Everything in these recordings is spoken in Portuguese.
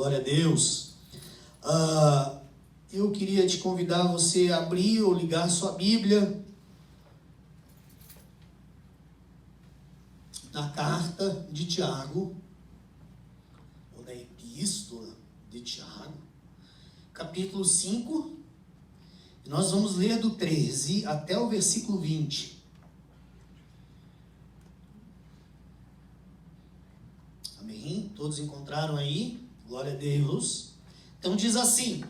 Glória a Deus. Eu queria te convidar você a abrir ou ligar sua Bíblia na carta de Tiago, ou na epístola de Tiago, capítulo 5, e nós vamos ler do 13 até o versículo 20. Amém? Todos encontraram aí? Glória a Deus. Então diz assim: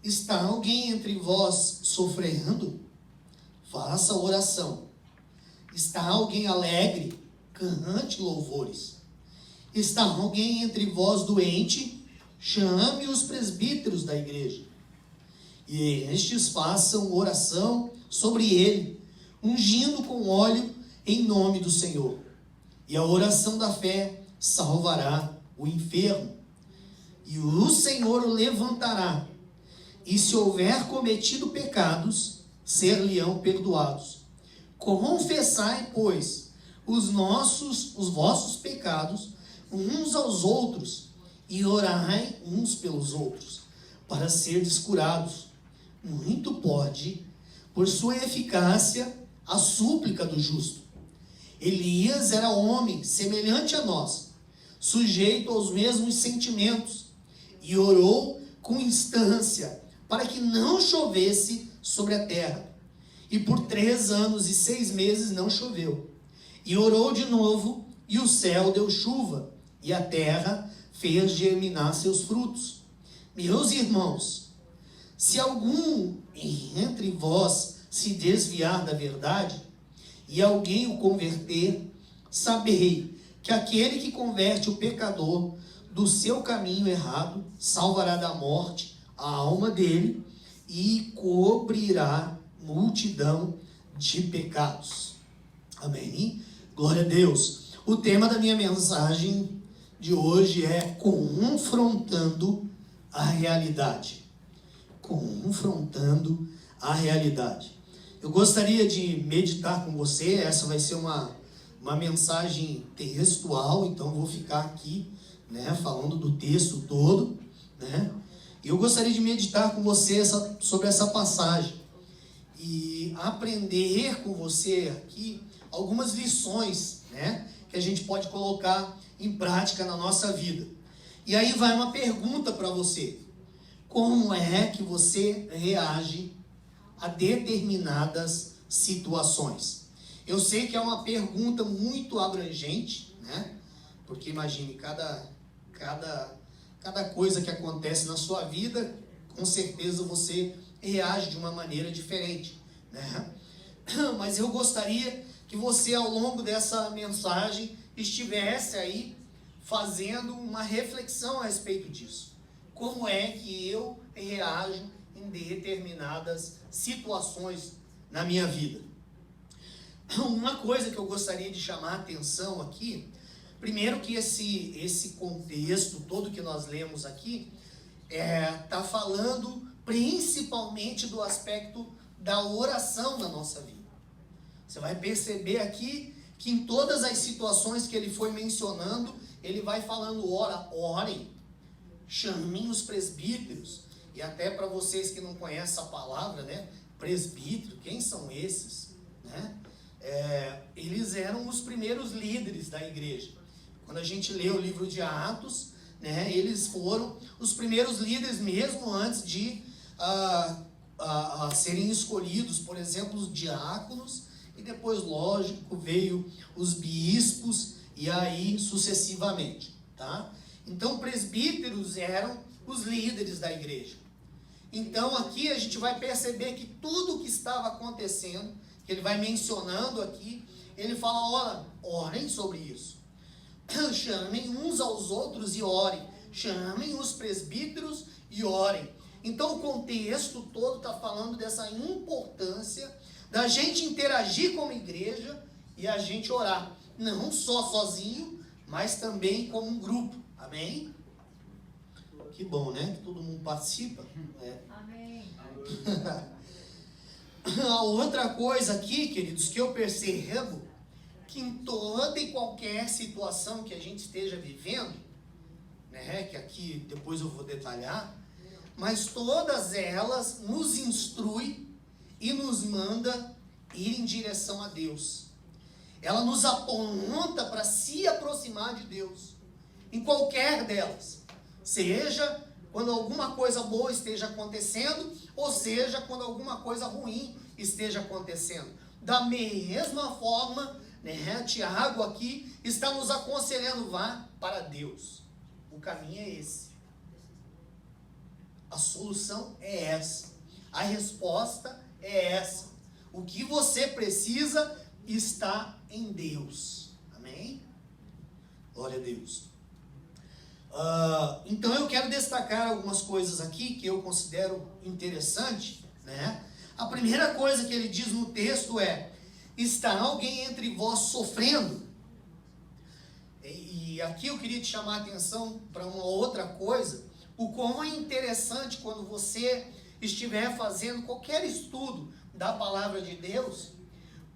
está alguém entre vós sofrendo? Faça oração. Está alguém alegre? Cante louvores. Está alguém entre vós doente? Chame os presbíteros da igreja, e estes façam oração sobre ele, ungindo com óleo em nome do Senhor. E a oração da fé salvará o enfermo, e o Senhor o levantará. E se houver cometido pecados, ser-lhe-ão perdoados. Confessai, pois, os vossos pecados uns aos outros, e orai uns pelos outros, para serdes curados. Muito pode, por sua eficácia, a súplica do justo. Elias era homem semelhante a nós, sujeito aos mesmos sentimentos, e orou com instância para que não chovesse sobre a terra. E por 3 anos e 6 meses não choveu. E orou de novo, e o céu deu chuva, e a terra fez germinar seus frutos. Meus irmãos, se algum entre vós se desviar da verdade, e alguém o converter, sabei que aquele que converte o pecador do seu caminho errado, salvará da morte a alma dele, e cobrirá multidão de pecados. Amém? Glória a Deus. O tema da minha mensagem de hoje é confrontando a realidade. Confrontando a realidade. Eu gostaria de meditar com você. Essa vai ser uma mensagem textual, então eu vou ficar aqui, falando do texto todo, E eu gostaria de meditar com você sobre essa passagem e aprender com você aqui algumas lições, que a gente pode colocar em prática na nossa vida. E aí vai uma pergunta para você: como é que você reage a determinadas situações? Eu sei que é uma pergunta muito abrangente, porque imagine, cada coisa que acontece na sua vida, com certeza você reage de uma maneira diferente, Mas eu gostaria que você, ao longo dessa mensagem, estivesse aí fazendo uma reflexão a respeito disso. Como é que eu reajo em determinadas situações na minha vida? Uma coisa que eu gostaria de chamar a atenção aqui, primeiro que esse contexto todo que nós lemos aqui está falando principalmente do aspecto da oração na nossa vida. Você vai perceber aqui que em todas as situações que ele foi mencionando, ele vai falando: orem, chamem os presbíteros. E até para vocês que não conhecem essa palavra, presbítero, quem são esses? Eles eram os primeiros líderes da igreja. Quando a gente lê o livro de Atos, eles foram os primeiros líderes mesmo antes de serem escolhidos, por exemplo, os diáconos, e depois, lógico, veio os bispos, e aí sucessivamente, Então, presbíteros eram os líderes da igreja. Então, aqui a gente vai perceber que tudo o que estava acontecendo, que ele vai mencionando aqui, ele fala: orem sobre isso. Chamem uns aos outros e orem. Chamem os presbíteros e orem. Então o contexto todo está falando dessa importância da gente interagir como igreja e a gente orar. Não só sozinho, mas também como um grupo. Amém? Que bom, que todo mundo participa. Amém. A outra coisa aqui, queridos, que eu percebo, que em toda e qualquer situação que a gente esteja vivendo, né, que aqui depois eu vou detalhar, mas todas elas nos instrui e nos manda ir em direção a Deus. Ela nos aponta para se aproximar de Deus, em qualquer delas, seja quando alguma coisa boa esteja acontecendo, ou seja, quando alguma coisa ruim esteja acontecendo. Da mesma forma, né, Tiago aqui está nos aconselhando, vá para Deus. O caminho é esse. A solução é essa. A resposta é essa. O que você precisa está em Deus. Amém? Glória a Deus. Então eu quero destacar algumas coisas aqui que eu considero interessante, né? A primeira coisa que ele diz no texto é: está alguém entre vós sofrendo? E aqui eu queria te chamar a atenção para uma outra coisa, o quão é interessante quando você estiver fazendo qualquer estudo da palavra de Deus,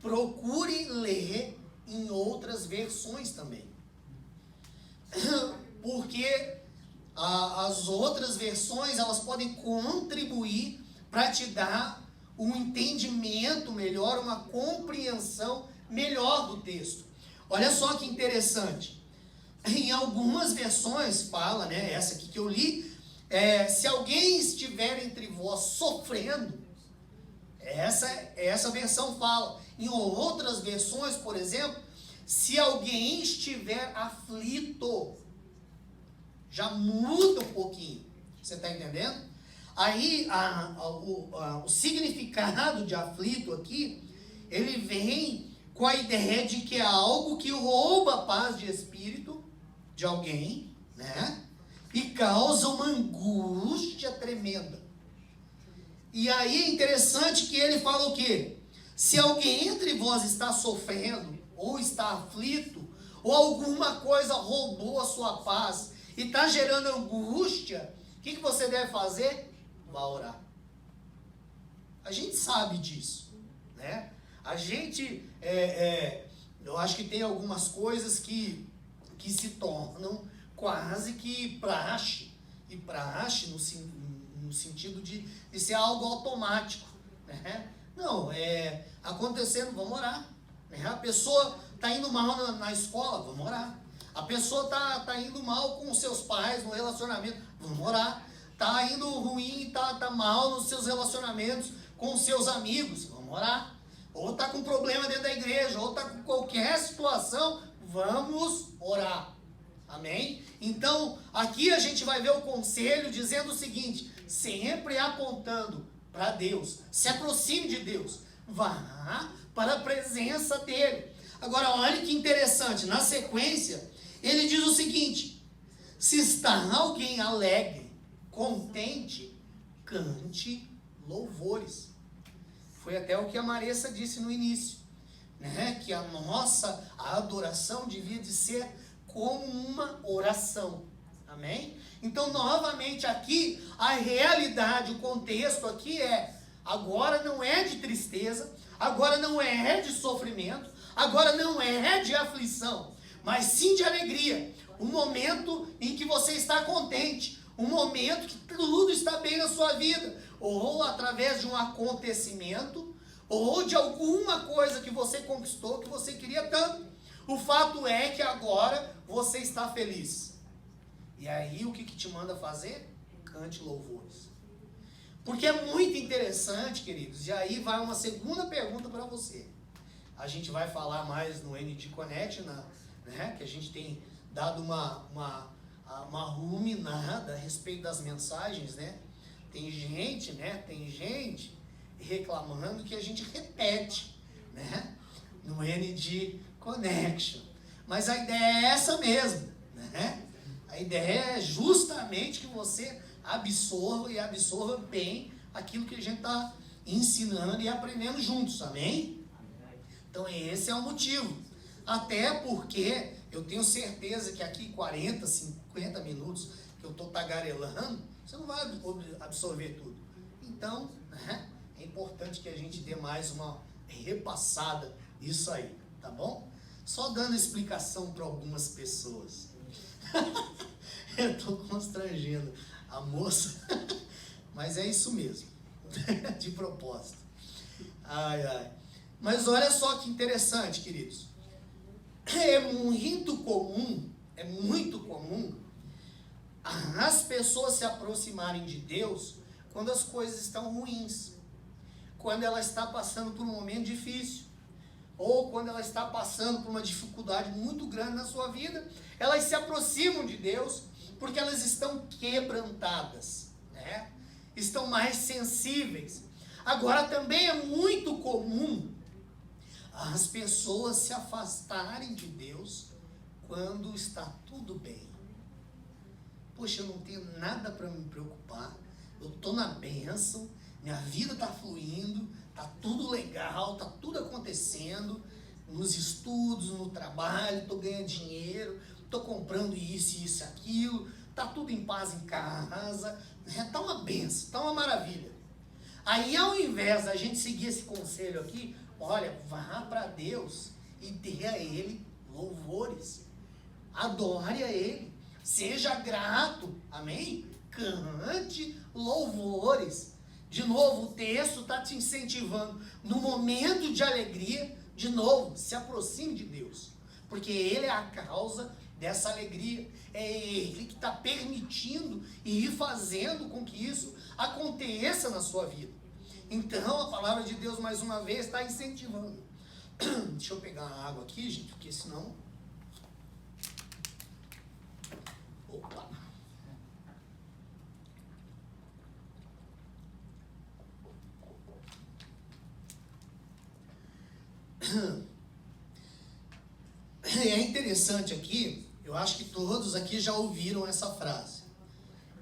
procure ler em outras versões também. Porque as outras versões, elas podem contribuir para te dar um entendimento melhor, uma compreensão melhor do texto. Olha só que interessante. Em algumas versões fala, né, essa aqui que eu li, se alguém estiver entre vós sofrendo, essa versão fala. Em outras versões, por exemplo, se alguém estiver aflito, já muda um pouquinho. Você está entendendo? Aí, o significado de aflito aqui, ele vem com a ideia de que é algo que rouba a paz de espírito de alguém, né? E causa uma angústia tremenda. E aí é interessante que ele fala o quê? Se alguém entre vós está sofrendo, ou está aflito, ou alguma coisa roubou a sua paz, e está gerando angústia, o que você deve fazer? Vá orar. A gente sabe disso, né? A gente, eu acho que tem algumas coisas que se tornam quase que praxe, e praxe no sentido de ser algo automático, né? Não, acontecendo, vamos orar, né? A pessoa está indo mal na escola, vamos orar. A pessoa tá indo mal com os seus pais no relacionamento, vamos orar. Está indo ruim, tá mal nos seus relacionamentos com os seus amigos, vamos orar. Ou está com problema dentro da igreja, ou está com qualquer situação, vamos orar. Amém? Então, aqui a gente vai ver o conselho dizendo o seguinte, sempre apontando para Deus. Se aproxime de Deus. Vá para a presença dele. Agora, olha que interessante. Na sequência, ele diz o seguinte: se está alguém alegre, contente, cante louvores. Foi até o que a Maressa disse no início, né? Que a nossa adoração devia de ser como uma oração. Amém? Então, novamente aqui, a realidade, o contexto aqui agora não é de tristeza, agora não é de sofrimento, agora não é de aflição, mas sim de alegria. Um momento em que você está contente, um momento que tudo está bem na sua vida, ou através de um acontecimento, ou de alguma coisa que você conquistou, que você queria tanto. O fato é que agora você está feliz. E aí o que te manda fazer? Cante louvores. Porque é muito interessante, queridos, e aí vai uma segunda pergunta para você. A gente vai falar mais no ND Connect, né, que a gente tem dado uma ruminada a respeito das mensagens, né? Tem gente reclamando que a gente repete, né, no ND Connection. Mas a ideia é essa mesmo, né? A ideia é justamente que você absorva bem aquilo que a gente está ensinando e aprendendo juntos, amém? Então esse é o motivo. Até porque eu tenho certeza que aqui 40, 50 minutos que eu estou tagarelando, você não vai absorver tudo. Então, né, é importante que a gente dê mais uma repassada nisso aí, tá bom? Só dando explicação para algumas pessoas. Eu estou constrangendo a moça, mas é isso mesmo, de propósito. Ai, ai. Mas olha só que interessante, queridos. É muito comum as pessoas se aproximarem de Deus quando as coisas estão ruins, quando ela está passando por um momento difícil, ou quando ela está passando por uma dificuldade muito grande na sua vida. Elas se aproximam de Deus porque elas estão quebrantadas, né? Estão mais sensíveis. Agora também é muito comum as pessoas se afastarem de Deus quando está tudo bem. Poxa, eu não tenho nada para me preocupar, eu estou na bênção, minha vida está fluindo, está tudo legal, está tudo acontecendo, nos estudos, no trabalho, estou ganhando dinheiro, estou comprando isso, aquilo, está tudo em paz em casa, está uma bênção, está uma maravilha. Aí, ao invés da gente seguir esse conselho aqui, olha, vá para Deus e dê a Ele louvores, adore a Ele, seja grato, amém? Cante louvores. De novo, o texto está te incentivando, no momento de alegria, de novo, se aproxime de Deus, porque Ele é a causa dessa alegria, é Ele que está permitindo e fazendo com que isso aconteça na sua vida. Então, a palavra de Deus, mais uma vez, está incentivando. Deixa eu pegar a água aqui, gente, porque senão... Opa! É interessante aqui, eu acho que todos aqui já ouviram essa frase.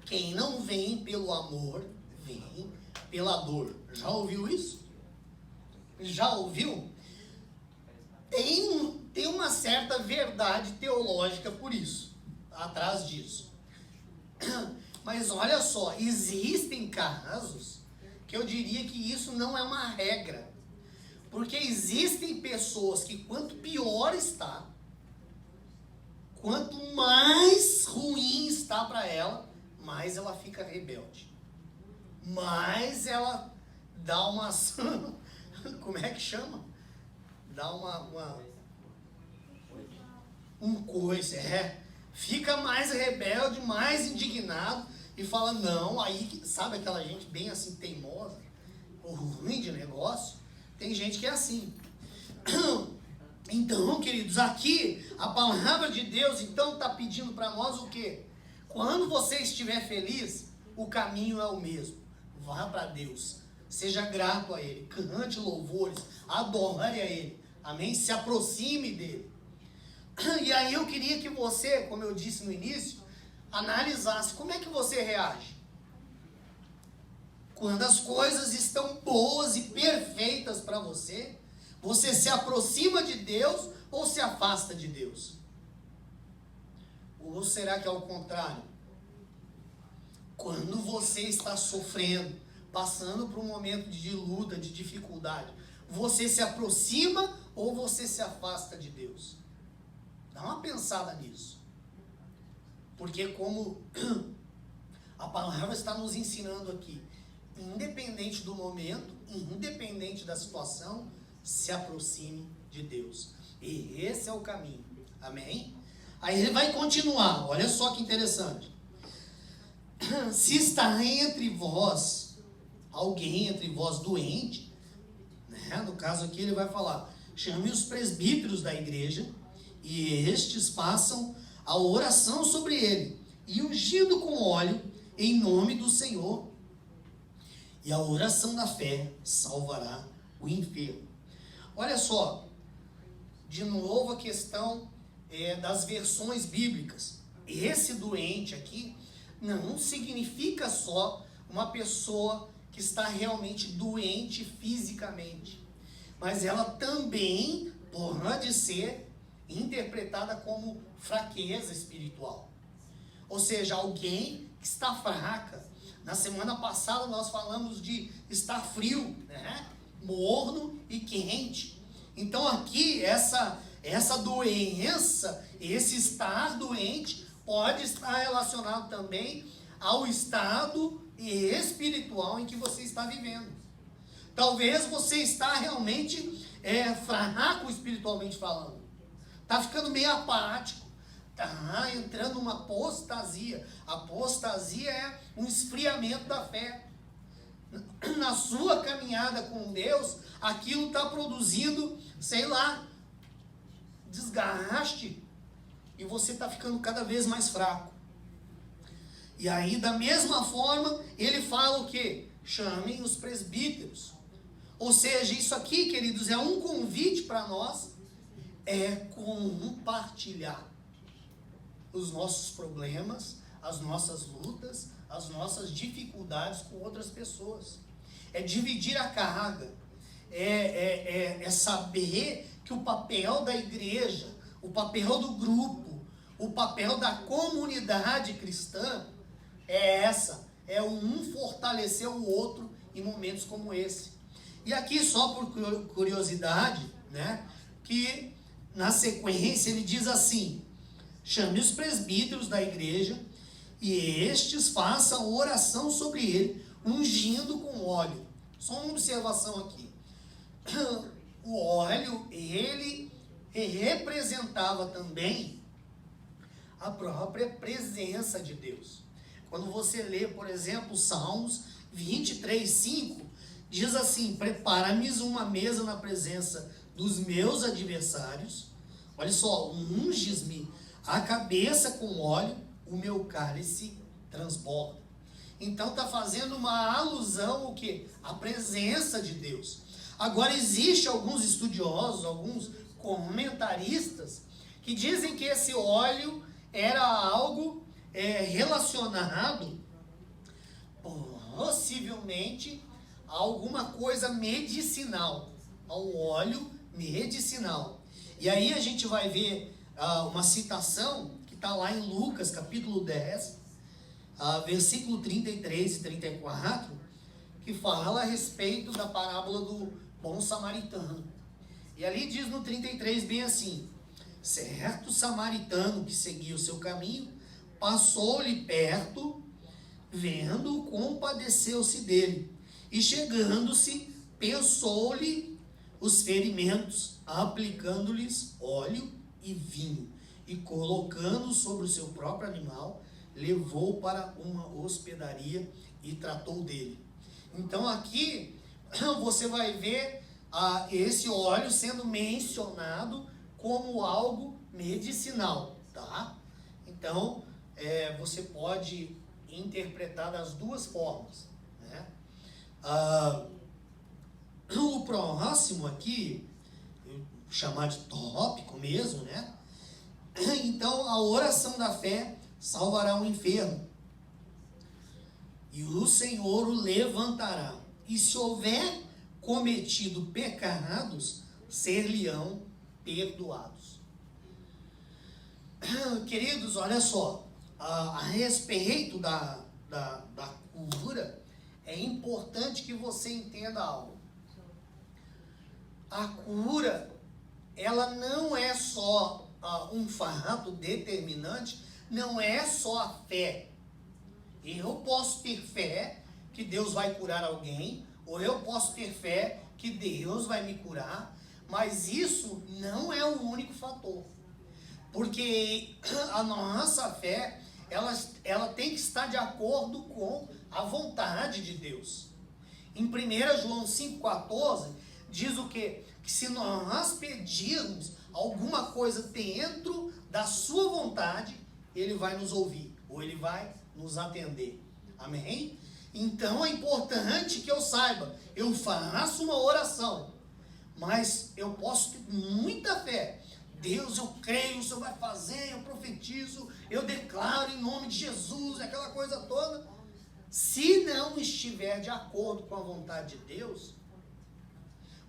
Quem não vem pelo amor, vem pela dor. Já ouviu isso? Já ouviu? Tem uma certa verdade teológica por isso, atrás disso. Mas olha só, existem casos que eu diria que isso não é uma regra. Porque existem pessoas que quanto pior está, quanto mais ruim está para ela, mais ela fica rebelde. Mais ela dá uma... Como é que chama? Dá um coisa, fica mais rebelde, mais indignado e fala, não, aí, sabe aquela gente bem assim teimosa, ou ruim de negócio? Tem gente que é assim. Então, queridos, aqui a palavra de Deus então está pedindo para nós o quê? Quando você estiver feliz, o caminho é o mesmo. Vá para Deus, seja grato a Ele, cante louvores, adore a Ele, amém? Se aproxime dEle. E aí eu queria que você, como eu disse no início, analisasse como é que você reage. Quando as coisas estão boas e perfeitas para você, você se aproxima de Deus ou se afasta de Deus? Ou será que é o contrário? Quando você está sofrendo, passando por um momento de luta, de dificuldade, você se aproxima ou você se afasta de Deus? Dá uma pensada nisso. Porque como a palavra está nos ensinando aqui, independente do momento, independente da situação, se aproxime de Deus. E esse é o caminho. Amém? Aí ele vai continuar. Olha só que interessante. Se está entre vós, alguém entre vós doente, né? No caso aqui ele vai falar, chame os presbíteros da igreja, e estes passam a oração sobre ele, e ungindo com óleo, em nome do Senhor. E a oração da fé salvará o enfermo. Olha só, de novo a questão das versões bíblicas. Esse doente aqui não significa só uma pessoa que está realmente doente fisicamente, mas ela também pode ser interpretada como fraqueza espiritual. Ou seja, alguém que está fraca. Na semana passada nós falamos de estar frio, né? Morno e quente. Então aqui essa doença, esse estar doente, pode estar relacionado também ao estado espiritual em que você está vivendo. Talvez você está realmente fraco espiritualmente falando. Está ficando meio apático. Está entrando numa apostasia. Apostasia é um esfriamento da fé. Na sua caminhada com Deus, aquilo está produzindo, sei lá, desgaste. E você está ficando cada vez mais fraco. E aí, da mesma forma, ele fala o quê? Chamem os presbíteros. Ou seja, isso aqui, queridos, é um convite para nós, compartilhar os nossos problemas, as nossas lutas, as nossas dificuldades com outras pessoas. É dividir a carga. É saber que o papel da igreja, o papel do grupo, o papel da comunidade cristã é um fortalecer o outro em momentos como esse. E aqui, só por curiosidade, né, que na sequência ele diz assim: chame os presbíteros da igreja e estes façam oração sobre ele, ungindo com óleo. Só uma observação aqui. O óleo, ele representava também a própria presença de Deus. Quando você lê, por exemplo, Salmos 23:5, diz assim: prepara-me uma mesa na presença dos meus adversários. Olha só, unges-me a cabeça com óleo, o meu cálice transborda. Então está fazendo uma alusão ao quê? A presença de Deus. Agora, existe alguns estudiosos, alguns comentaristas, que dizem que esse óleo era algo relacionado, possivelmente, a alguma coisa medicinal, ao óleo medicinal. E aí a gente vai ver uma citação que está lá em Lucas, capítulo 10, versículo 33 e 34, que fala a respeito da parábola do bom samaritano. E ali diz no 33 bem assim: certo samaritano que seguia o seu caminho, passou-lhe perto, vendo-o, compadeceu-se dele, e chegando-se, pensou-lhe os ferimentos, aplicando-lhes óleo e vinho, e colocando sobre o seu próprio animal, levou para uma hospedaria e tratou dele. Então aqui você vai ver esse óleo sendo mencionado como algo medicinal, tá? Então você pode interpretar das duas formas, né? O próximo aqui, chamar de tópico mesmo, né? Então, a oração da fé salvará o enfermo, e o Senhor o levantará, e se houver cometido pecados, ser-lhe-ão perdoados. Queridos, olha só, a respeito da cura, é importante que você entenda algo. A cura, ela não é só um fato determinante, não é só a fé. Eu posso ter fé que Deus vai curar alguém, ou eu posso ter fé que Deus vai me curar, mas isso não é o único fator. Porque a nossa fé, ela tem que estar de acordo com a vontade de Deus. Em 1 João 5,14, diz o quê? Que se nós pedirmos alguma coisa dentro da sua vontade, Ele vai nos ouvir, ou Ele vai nos atender. Amém? Então é importante que eu saiba, eu faço uma oração, mas eu posso ter muita fé. Deus, eu creio, o Senhor vai fazer, eu profetizo, eu declaro em nome de Jesus, aquela coisa toda. Se não estiver de acordo com a vontade de Deus,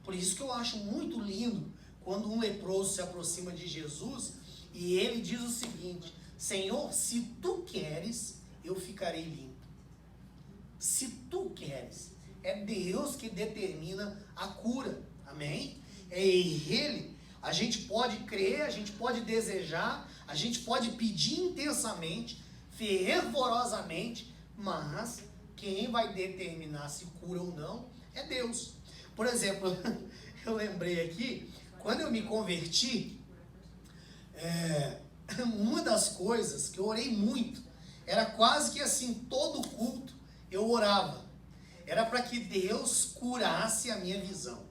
por isso que eu acho muito lindo quando um leproso se aproxima de Jesus e ele diz o seguinte: Senhor, se tu queres, eu ficarei limpo. Se tu queres. É Deus que determina a cura. Amém? É Ele. A gente pode crer, a gente pode desejar, a gente pode pedir intensamente, fervorosamente, mas quem vai determinar se cura ou não é Deus. Por exemplo, eu lembrei aqui, quando eu me converti, uma das coisas que eu orei muito, era quase que assim, todo culto eu orava, era para que Deus curasse a minha visão.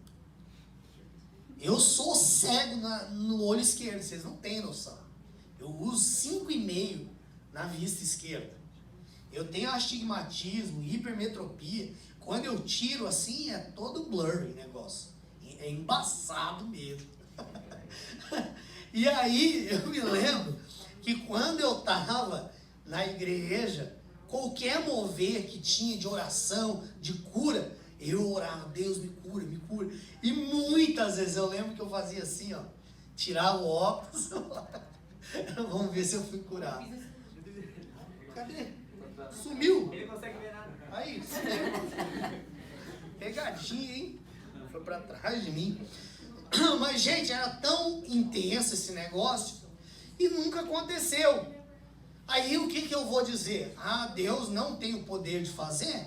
Eu sou cego no olho esquerdo, vocês não têm noção. Eu uso 5,5 na vista esquerda. Eu tenho astigmatismo, hipermetropia. Quando eu tiro assim, é todo blurry o negócio. É embaçado mesmo. E aí, eu me lembro que quando eu estava na igreja, qualquer mover que tinha de oração, de cura, eu orava, Deus me cura, me cura. E muitas vezes eu lembro que eu fazia assim, ó, tirava o óculos, vamos ver se eu fui curado. Cadê? Sumiu. Ele consegue ver nada. Aí, sumiu. Pegadinha, hein? Foi pra trás de mim. Mas, gente, era tão intenso esse negócio e nunca aconteceu. Aí, o que eu vou dizer? Ah, Deus não tem o poder de fazer?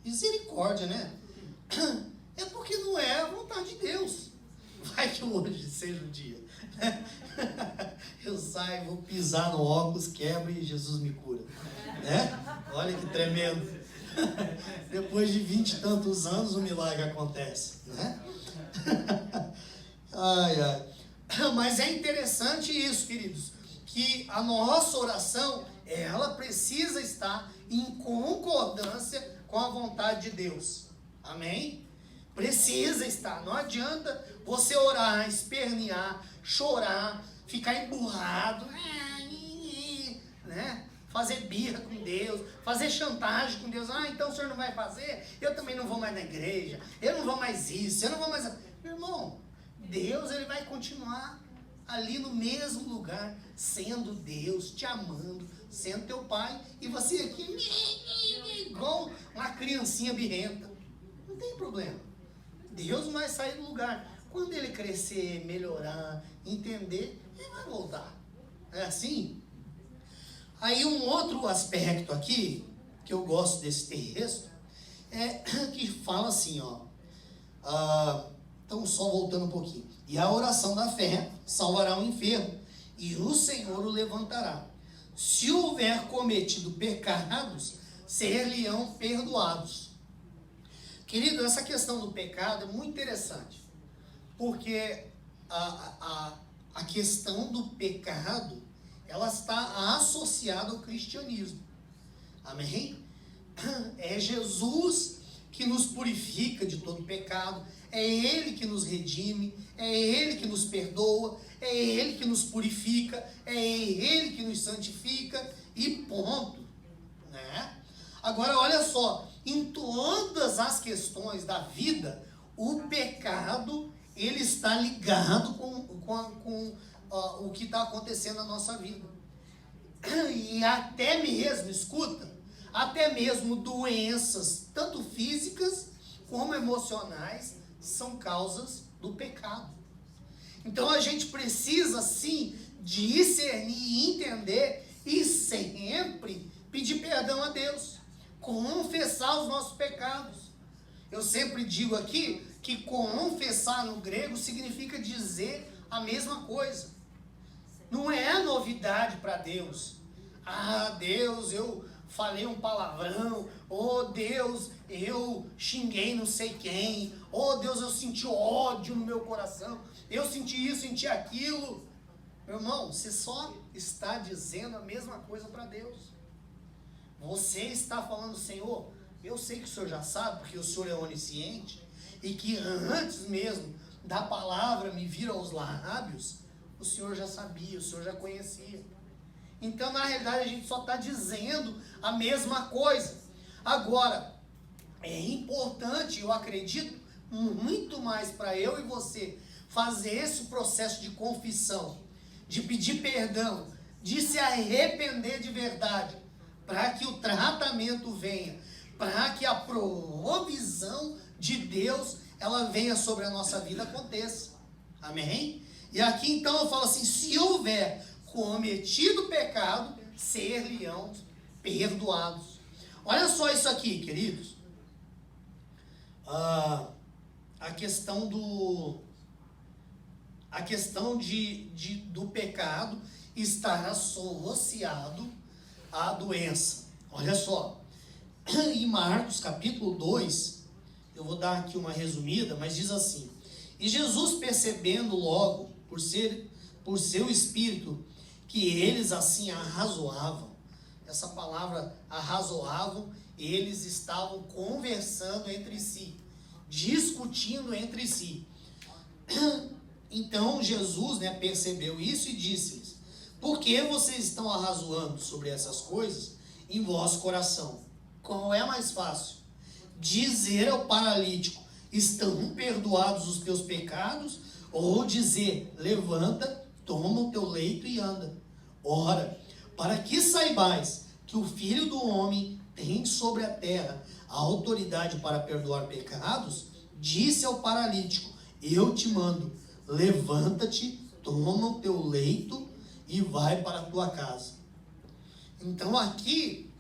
Misericórdia, né? É porque não é a vontade de Deus. Vai que hoje seja o dia. Eu saio, vou pisar no óculos, quebro e Jesus me cura. Né? Olha que tremendo. Depois de 20 e tantos anos, o milagre acontece. Né? Ai, ai. Mas é interessante isso, queridos, que a nossa oração, ela precisa estar em concordância com a vontade de Deus. Amém? Precisa estar. Não adianta você orar, espernear, chorar, ficar emburrado, né? Fazer birra com Deus, fazer chantagem com Deus. Ah, então o senhor não vai fazer? Eu também não vou mais na igreja, eu não vou mais isso, eu não vou mais... Meu irmão, Deus, ele vai continuar ali no mesmo lugar, sendo Deus, te amando, sendo teu pai, e você aqui igual uma criancinha birrenta. Não tem problema. Deus não vai sair do lugar. Quando ele crescer, melhorar, entender, ele vai voltar. É assim? Aí um outro aspecto aqui, que eu gosto desse texto, é que fala assim, ó. Então, só voltando um pouquinho. E a oração da fé salvará o enfermo, e o Senhor o levantará. Se houver cometido pecados, ser-lhe-ão perdoados. Querido, essa questão do pecado é muito interessante, porque a questão do pecado, ela está associada ao cristianismo. Amém? É Jesus que nos purifica de todo pecado, é Ele que nos redime, é Ele que nos perdoa, é Ele que nos purifica, é Ele que nos santifica e ponto, né? Agora, olha só, em todas as questões da vida, o pecado, ele está ligado com o que está acontecendo na nossa vida. E até mesmo, escuta, até mesmo doenças, tanto físicas como emocionais, são causas do pecado. Então a gente precisa sim discernir e entender e sempre pedir perdão a Deus, confessar os nossos pecados. Eu sempre digo aqui que confessar no grego significa dizer a mesma coisa. Não é novidade para Deus. Ah, Deus, eu falei um palavrão. Oh, Deus, eu xinguei não sei quem. Oh, Deus, eu senti ódio no meu coração. Eu senti isso, senti aquilo. Meu irmão, você só está dizendo a mesma coisa para Deus. Você está falando, Senhor, eu sei que o Senhor já sabe, porque o Senhor é onisciente, e que antes mesmo da palavra me vir aos lábios, o Senhor já sabia, o Senhor já conhecia. Então, na realidade, a gente só está dizendo a mesma coisa. Agora, é importante, eu acredito, muito mais para eu e você, fazer esse processo de confissão, de pedir perdão, de se arrepender de verdade, para que o tratamento venha, para que a provisão de Deus, ela venha sobre a nossa vida, aconteça. Amém? E aqui então eu falo assim, se houver cometido pecado, ser-lhe-ão perdoados. Olha só isso aqui, queridos. A questão do pecado estar associado à doença. Olha só, em Marcos capítulo 2, eu vou dar aqui uma resumida, mas diz assim: e Jesus, percebendo logo, por seu espírito, que eles assim arrazoavam, essa palavra arrazoavam, eles estavam conversando entre si, discutindo entre si. Então Jesus, percebeu isso e disse-lhes: por que vocês estão arrazoando sobre essas coisas em vosso coração? Qual é mais fácil? Dizer ao paralítico: estão perdoados os teus pecados? Ou dizer: levanta, toma o teu leito e anda? Ora, para que saibais que o Filho do Homem tem sobre a terra a autoridade para perdoar pecados, disse ao paralítico: eu te mando, levanta-te, toma o teu leito e vai para a tua casa. Então aqui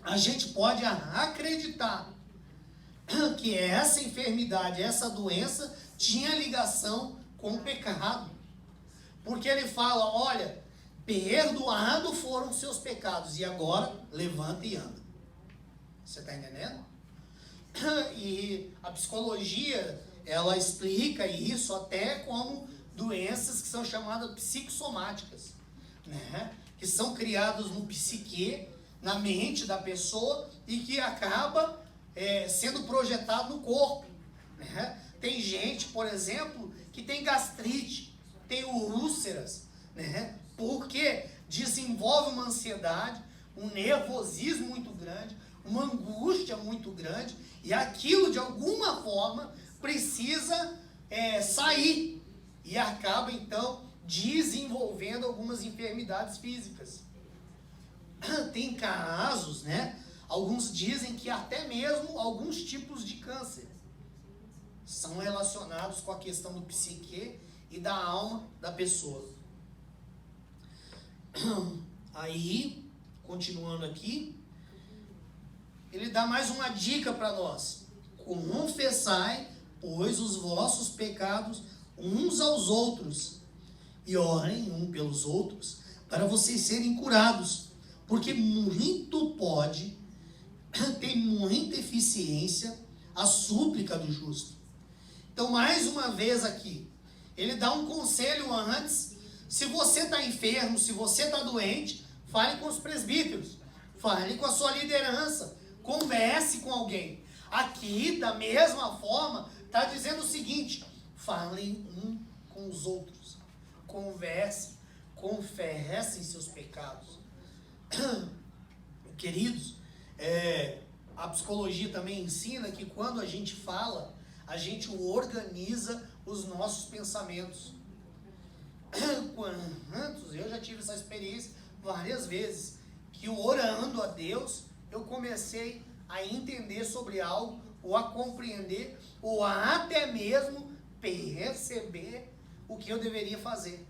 a gente pode acreditar que essa enfermidade, essa doença tinha ligação com o pecado. Porque ele fala: olha, perdoado foram os seus pecados, e agora levanta e anda. Você está entendendo? E a psicologia, ela explica isso até como doenças que são chamadas psicossomáticas, que são criadas no psique, na mente da pessoa, e que acaba sendo projetado no corpo. Tem gente, por exemplo, que tem gastrite, tem úlceras, porque desenvolve uma ansiedade, um nervosismo muito grande, uma angústia muito grande, e aquilo de alguma forma precisa sair, e acaba então desenvolvendo algumas enfermidades físicas. Tem casos, alguns dizem que até mesmo alguns tipos de câncer são relacionados com a questão do psique e da alma da pessoa. Aí, continuando aqui, ele dá mais uma dica para nós: confessai, pois, os vossos pecados uns aos outros, e orem um pelos outros, para vocês serem curados, porque tem muita eficiência a súplica do justo. Então, mais uma vez aqui, ele dá um conselho antes: se você está enfermo, se você está doente, fale com os presbíteros, fale com a sua liderança, converse com alguém. Aqui, da mesma forma, está dizendo o seguinte: falem um com os outros, conversem, confessem seus pecados. Queridos, a psicologia também ensina que quando a gente fala, a gente organiza os nossos pensamentos. Eu já tive essa experiência várias vezes, que orando a Deus, eu comecei a entender sobre algo, ou a compreender, ou a até mesmo perceber o que eu deveria fazer.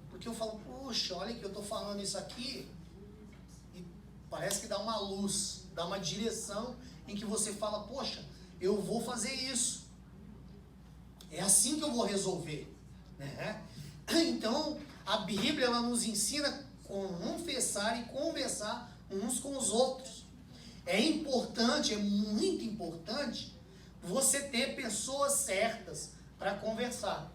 Porque eu falo: puxa, olha que eu estou falando isso aqui, e parece que dá uma luz, dá uma direção em que você fala: poxa, eu vou fazer isso, é assim que eu vou resolver, Então a Bíblia, ela nos ensina a confessar e conversar uns com os outros. É importante, é muito importante você ter pessoas certas para conversar.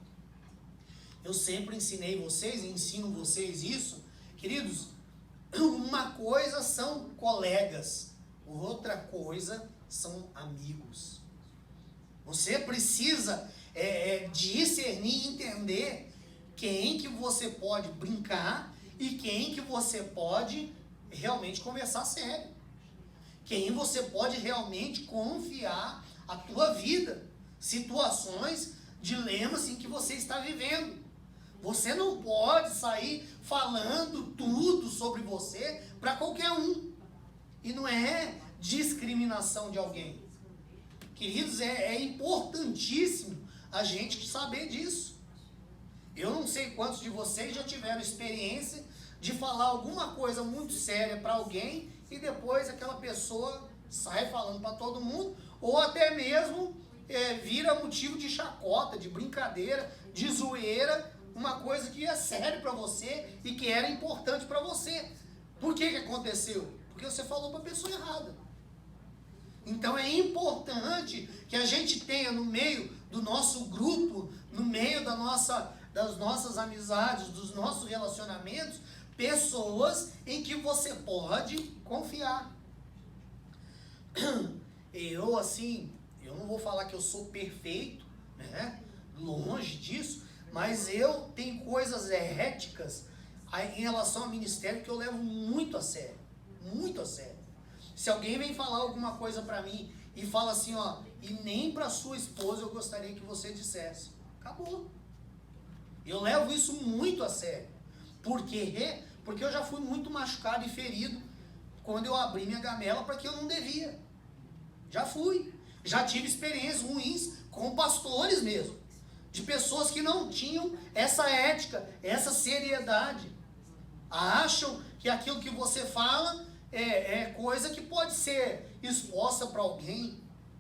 Eu sempre ensinei vocês, ensino vocês isso, queridos. Uma coisa são colegas, outra coisa são amigos. Você precisa discernir e entender quem que você pode brincar e quem que você pode realmente conversar sério. Quem você pode realmente confiar a tua vida, situações, dilemas em que você está vivendo. Você não pode sair falando tudo sobre você para qualquer um. E não é discriminação de alguém. Queridos, é importantíssimo a gente saber disso. Eu não sei quantos de vocês já tiveram experiência de falar alguma coisa muito séria para alguém e depois aquela pessoa sai falando para todo mundo, ou até mesmo vira motivo de chacota, de brincadeira, de zoeira, uma coisa que é sério para você e que era importante para você. Por que aconteceu? Porque você falou para a pessoa errada. Então é importante que a gente tenha no meio do nosso grupo, no meio das nossas amizades, dos nossos relacionamentos, pessoas em que você pode confiar. Eu não vou falar que eu sou perfeito, né? Longe disso, mas eu tenho coisas éticas em relação ao ministério que eu levo muito a sério, muito a sério. Se alguém vem falar alguma coisa pra mim e fala assim, ó, e nem pra sua esposa eu gostaria que você dissesse. Acabou. Eu levo isso muito a sério. Por quê? Porque eu já fui muito machucado e ferido quando eu abri minha gamela para que eu não devia. Já fui. Já tive experiências ruins com pastores mesmo. De pessoas que não tinham essa ética, essa seriedade. Acham que aquilo que você fala é coisa que pode ser exposta para alguém,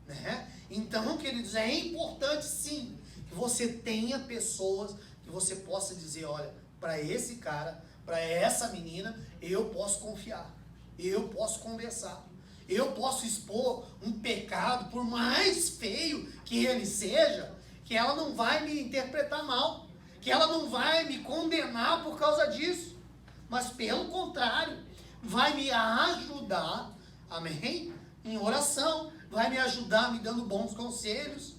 né? Então, queridos, é importante sim que você tenha pessoas que você possa dizer, olha, para esse cara, para essa menina, eu posso confiar, eu posso conversar, eu posso expor um pecado, por mais feio que ele seja, que ela não vai me interpretar mal, que ela não vai me condenar por causa disso, mas pelo contrário, vai me ajudar, amém? Em oração, vai me ajudar me dando bons conselhos.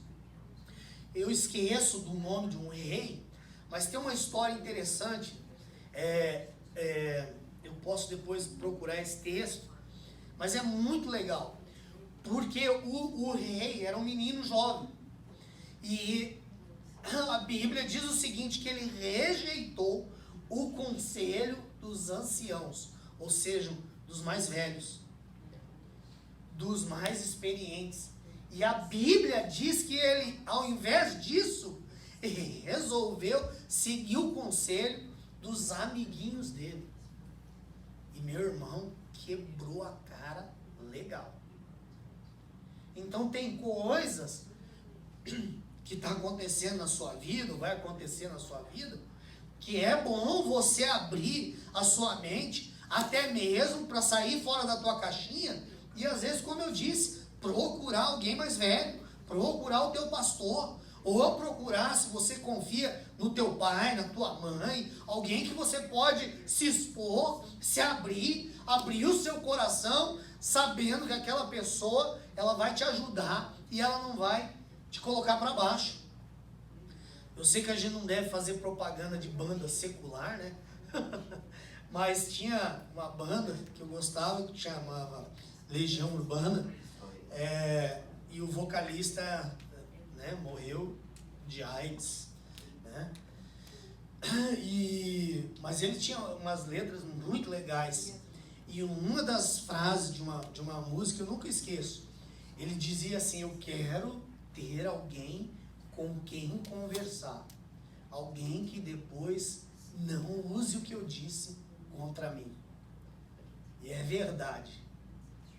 Eu esqueço do nome de um rei, mas tem uma história interessante, eu posso depois procurar esse texto, mas é muito legal, porque o rei era um menino jovem, e a Bíblia diz o seguinte, que ele rejeitou o conselho dos anciãos, ou seja, dos mais velhos, dos mais experientes. E a Bíblia diz que ele, ao invés disso, ele resolveu seguir o conselho dos amiguinhos dele. E meu irmão quebrou a cara legal. Então tem coisas que está acontecendo na sua vida, ou vai acontecer na sua vida, que é bom você abrir a sua mente, até mesmo para sair fora da tua caixinha, e às vezes, como eu disse, procurar alguém mais velho, procurar o teu pastor, ou procurar, se você confia no teu pai, na tua mãe, alguém que você pode se expor, se abrir o seu coração, sabendo que aquela pessoa, ela vai te ajudar, e ela não vai te colocar para baixo. Eu sei que a gente não deve fazer propaganda de banda secular, né? Mas tinha uma banda que eu gostava, que chamava Legião Urbana, e o vocalista, né, morreu de AIDS, né? Mas ele tinha umas letras muito legais, e uma das frases de uma música eu nunca esqueço. Ele dizia assim: eu quero ter alguém com quem conversar, alguém que depois não use o que eu disse contra mim. E é verdade,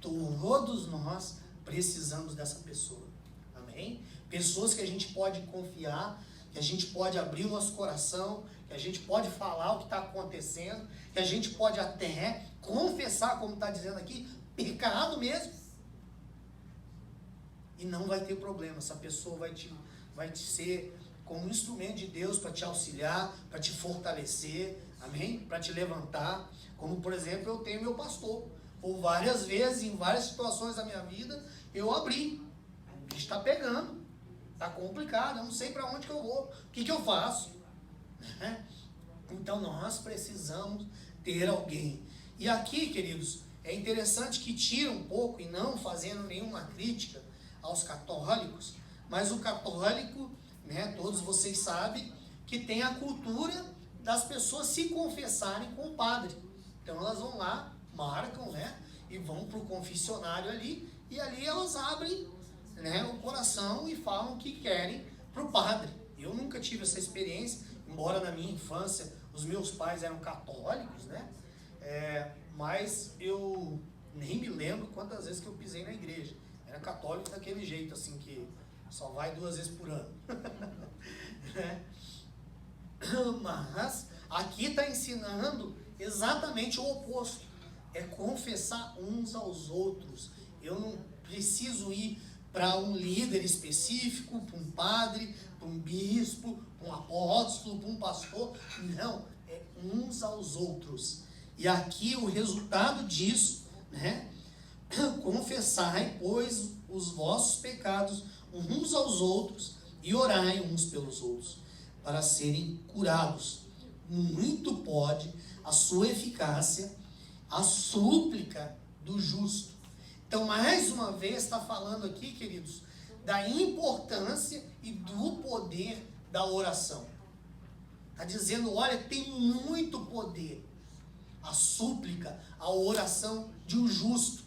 todos nós precisamos dessa pessoa, amém? Pessoas que a gente pode confiar, que a gente pode abrir o nosso coração, que a gente pode falar o que está acontecendo, que a gente pode até confessar, como está dizendo aqui, pecado mesmo, e não vai ter problema. Essa pessoa vai te ser como um instrumento de Deus para te auxiliar, para te fortalecer, amém? Para te levantar, como por exemplo eu tenho meu pastor. Por várias vezes, em várias situações da minha vida, eu abri. O bicho está pegando, está complicado, eu não sei para onde que eu vou, o que eu faço? Então nós precisamos ter alguém. E aqui, queridos, é interessante que tira um pouco, e não fazendo nenhuma crítica aos católicos, mas o católico, né, todos vocês sabem que tem a cultura das pessoas se confessarem com o padre. Então elas vão lá, marcam, né, e vão para o confessionário ali, e ali elas abrem, né, o coração e falam o que querem para o padre. Eu nunca tive essa experiência, embora na minha infância os meus pais eram católicos, né? Mas eu nem me lembro quantas vezes que eu pisei na igreja. Era católico daquele jeito, assim, que só vai 2 vezes por ano. Né? Mas aqui está ensinando exatamente o oposto. É confessar uns aos outros. Eu não preciso ir para um líder específico, para um padre, para um bispo, para um apóstolo, para um pastor. Não, é uns aos outros. E aqui o resultado disso, né? Confessai, pois, os vossos pecados uns aos outros e orai uns pelos outros, para serem curados. Muito pode a sua eficácia, a súplica do justo. Então, mais uma vez, está falando aqui, queridos, da importância e do poder da oração. Está dizendo, olha, tem muito poder a súplica, a oração de um justo.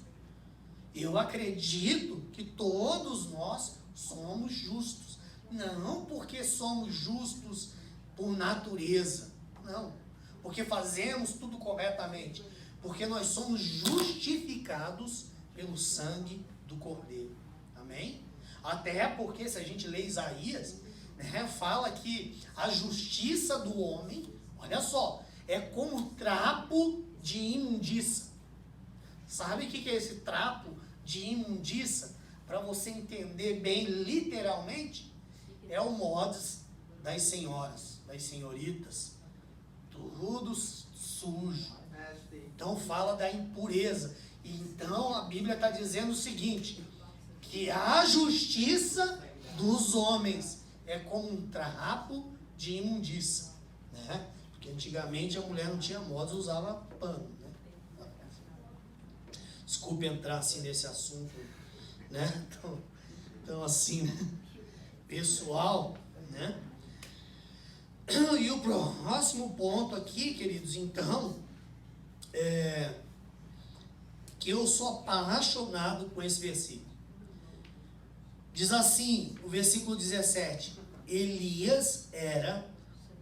Eu acredito que todos nós somos justos. Não porque somos justos por natureza. Não. Porque fazemos tudo corretamente. Porque nós somos justificados pelo sangue do Cordeiro. Amém? Até porque, se a gente lê Isaías, né, fala que a justiça do homem, olha só, é como trapo de imundícia. Sabe o que é esse trapo de imundícia? Para você entender bem literalmente, é o modus das senhoras, das senhoritas. Tudo sujo. Então fala da impureza. Então a Bíblia está dizendo o seguinte, que a justiça dos homens é como um trapo de imundícia, né? Porque antigamente a mulher não tinha moda, usava pano, né? Desculpe entrar assim nesse assunto, né? Então assim, né? Pessoal, né? E o próximo ponto aqui, queridos, então, que eu sou apaixonado com esse versículo. Diz assim, o versículo 17, Elias era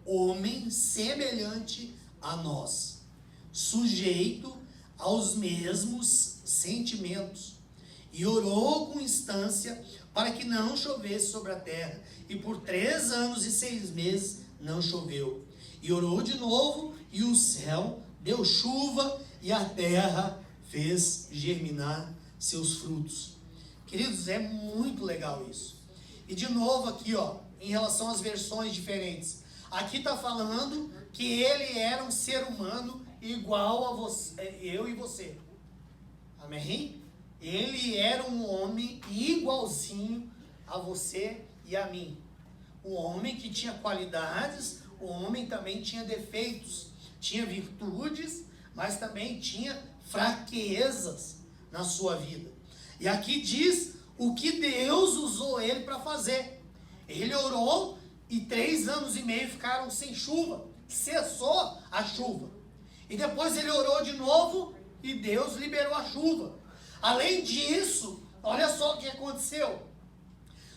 homem semelhante a nós, sujeito aos mesmos sentimentos, e orou com instância para que não chovesse sobre a terra, e por 3 anos e 6 meses não choveu. E orou de novo, e o céu deu chuva, e a terra fez germinar seus frutos. Queridos, é muito legal isso. E de novo aqui, ó, em relação às versões diferentes. Aqui está falando que ele era um ser humano igual a você, eu e você. Amém? Ele era um homem igualzinho a você e a mim. Um homem que tinha qualidades, o homem também tinha defeitos, tinha virtudes, mas também tinha fraquezas na sua vida. E aqui diz o que Deus usou ele para fazer. Ele orou e 3 anos e meio ficaram sem chuva. Cessou a chuva. E depois ele orou de novo e Deus liberou a chuva. Além disso, olha só o que aconteceu.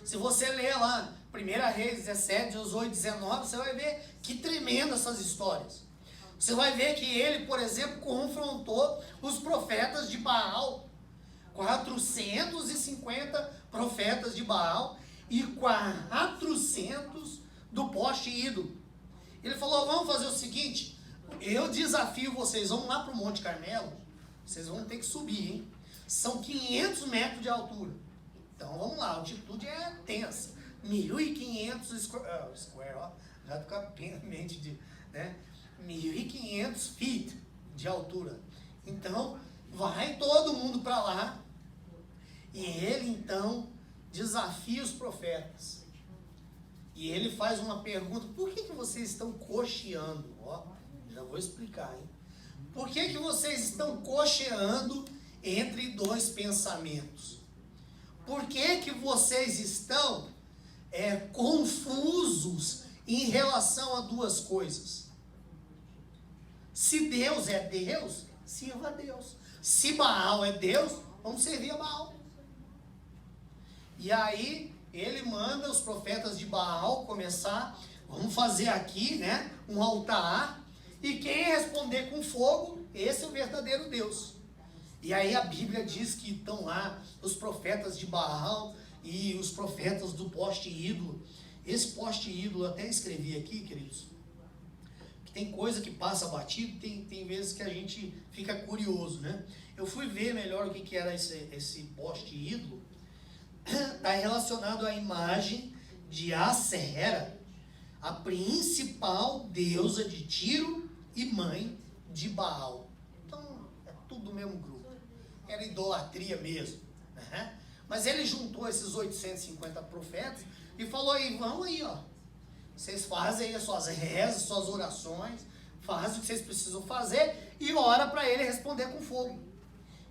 Se você ler lá, 1 Reis 17, 18, 19, você vai ver que tremendo essas histórias. Você vai ver que ele, por exemplo, confrontou os profetas de Baal. 450 profetas de Baal e 400 do poste ídolo. Ele falou, vamos fazer o seguinte, eu desafio vocês, vamos lá para o Monte Carmelo, vocês vão ter que subir, hein? São 500 metros de altura. Então vamos lá, a altitude é tensa. 1.500 square, ó, já fica mente de, né? 1.500 feet de altura. Então, vai todo mundo para lá. E ele, então, desafia os profetas. E ele faz uma pergunta, por que vocês estão cocheando? Ó, já vou explicar, hein? Por que vocês estão cocheando entre 2 pensamentos? Por que vocês estão confusos em relação a 2 coisas? Se Deus é Deus, sirva a Deus. Se Baal é Deus, vamos servir a Baal. E aí, ele manda os profetas de Baal começar vamos fazer aqui, né, um altar, e quem responder com fogo, esse é o verdadeiro Deus. E aí a Bíblia diz que estão lá os profetas de Baal e os profetas do poste ídolo. Esse poste ídolo, eu até escrevi aqui, queridos, que tem coisa que passa batido, tem vezes que a gente fica curioso, né? Eu fui ver melhor o que era esse poste ídolo. Está relacionado à imagem de Assera, a principal deusa de Tiro e mãe de Baal. Então, é tudo do mesmo grupo. Era idolatria mesmo, né? Mas ele juntou esses 850 profetas e falou aí, vamos aí, ó. Vocês fazem aí as suas rezas, suas orações, fazem o que vocês precisam fazer e ora para ele responder com fogo.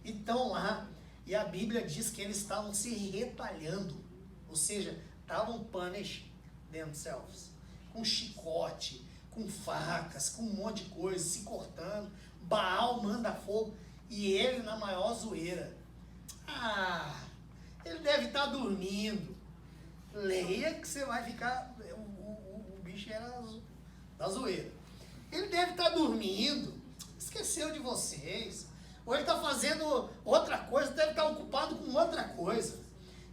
Então lá, e a Bíblia diz que eles estavam se retalhando, ou seja, estavam punishing themselves, com chicote, com facas, com um monte de coisa, se cortando. Baal manda fogo e ele na maior zoeira. Ele deve estar dormindo. Leia que você vai ficar... O bicho era da zoeira. Ele deve estar dormindo. Esqueceu de vocês. Ou ele está fazendo outra coisa, deve estar ocupado com outra coisa.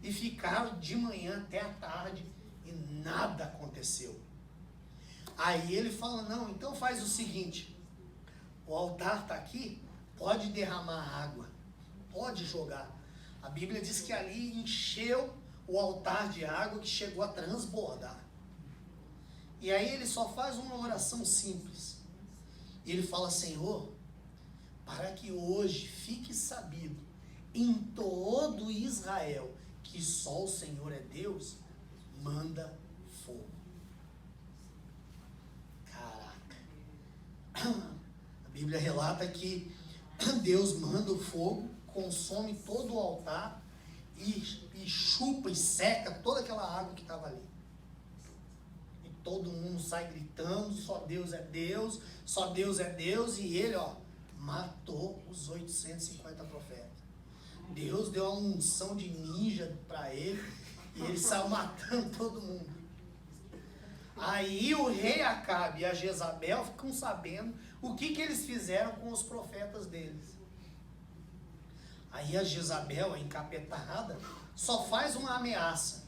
E ficaram de manhã até a tarde e nada aconteceu. Aí ele fala, não, então faz o seguinte. O altar está aqui, pode derramar água. Pode jogar. A Bíblia diz que ali encheu o altar de água que chegou a transbordar. E aí ele só faz uma oração simples. E ele fala, Senhor, para que hoje fique sabido em todo Israel que só o Senhor é Deus, manda fogo. Caraca. A Bíblia relata que Deus manda o fogo, consome todo o altar e chupa e seca toda aquela água que estava ali. E todo mundo sai gritando, só Deus é Deus, só Deus é Deus, e ele, ó, matou os 850 profetas. Deus deu uma unção de ninja para ele, e ele saiu matando todo mundo. Aí o rei Acabe e a Jezabel ficam sabendo o que eles fizeram com os profetas deles. Aí a Jezabel, a encapetada, só faz uma ameaça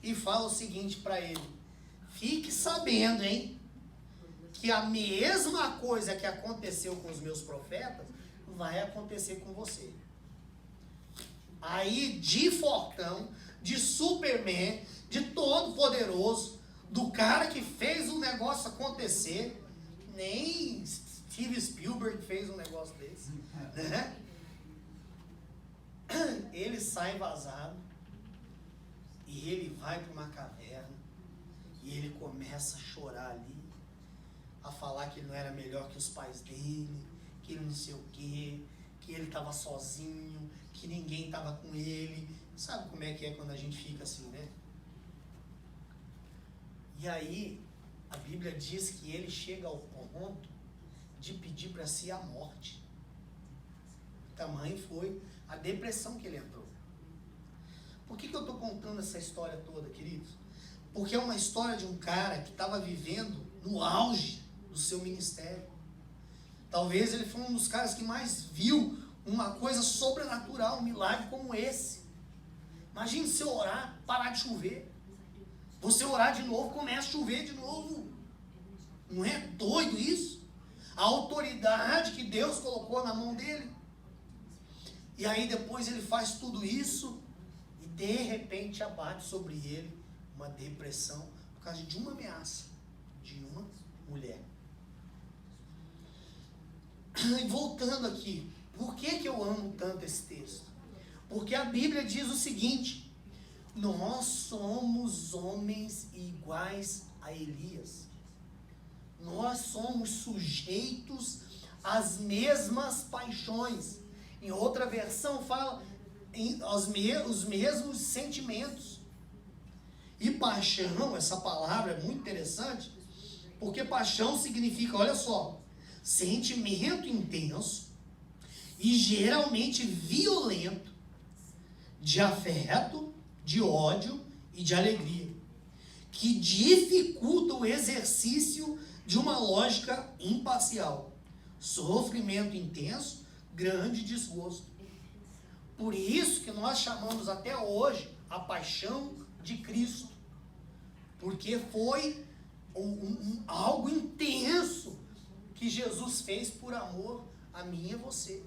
e fala o seguinte para ele: fique sabendo, hein, que a mesma coisa que aconteceu com os meus profetas vai acontecer com você. Aí de fortão, de Superman, de todo poderoso, do cara que fez o negócio acontecer, nem Steven Spielberg fez um negócio desse, né? Ele sai vazado e ele vai para uma caverna e ele começa a chorar ali, a falar que ele não era melhor que os pais dele, que ele não sei o quê, que ele estava sozinho, que ninguém estava com ele. Sabe como é que é quando a gente fica assim, né? E aí a Bíblia diz que ele chega ao ponto de pedir para si a morte. Tamanho foi a depressão que ele entrou. Por que eu estou contando essa história toda, queridos? Porque é uma história de um cara que estava vivendo no auge do seu ministério. Talvez ele foi um dos caras que mais viu uma coisa sobrenatural, um milagre como esse. Imagine você orar, parar de chover. Você orar de novo, começa a chover de novo. Não é doido isso? A autoridade que Deus colocou na mão dele. E aí depois ele faz tudo isso e de repente abate sobre ele uma depressão por causa de uma ameaça de uma mulher. E voltando aqui, por que eu amo tanto esse texto? Porque a Bíblia diz o seguinte: nós somos homens iguais a Elias. Nós somos sujeitos às mesmas paixões. Em outra versão fala os mesmos sentimentos. E paixão, essa palavra é muito interessante, porque paixão significa, olha só, sentimento intenso e geralmente violento de afeto, de ódio e de alegria, que dificulta o exercício de uma lógica imparcial. Sofrimento intenso, grande desgosto. Por isso que nós chamamos até hoje a paixão de Cristo. Porque foi algo intenso que Jesus fez por amor a mim e a você.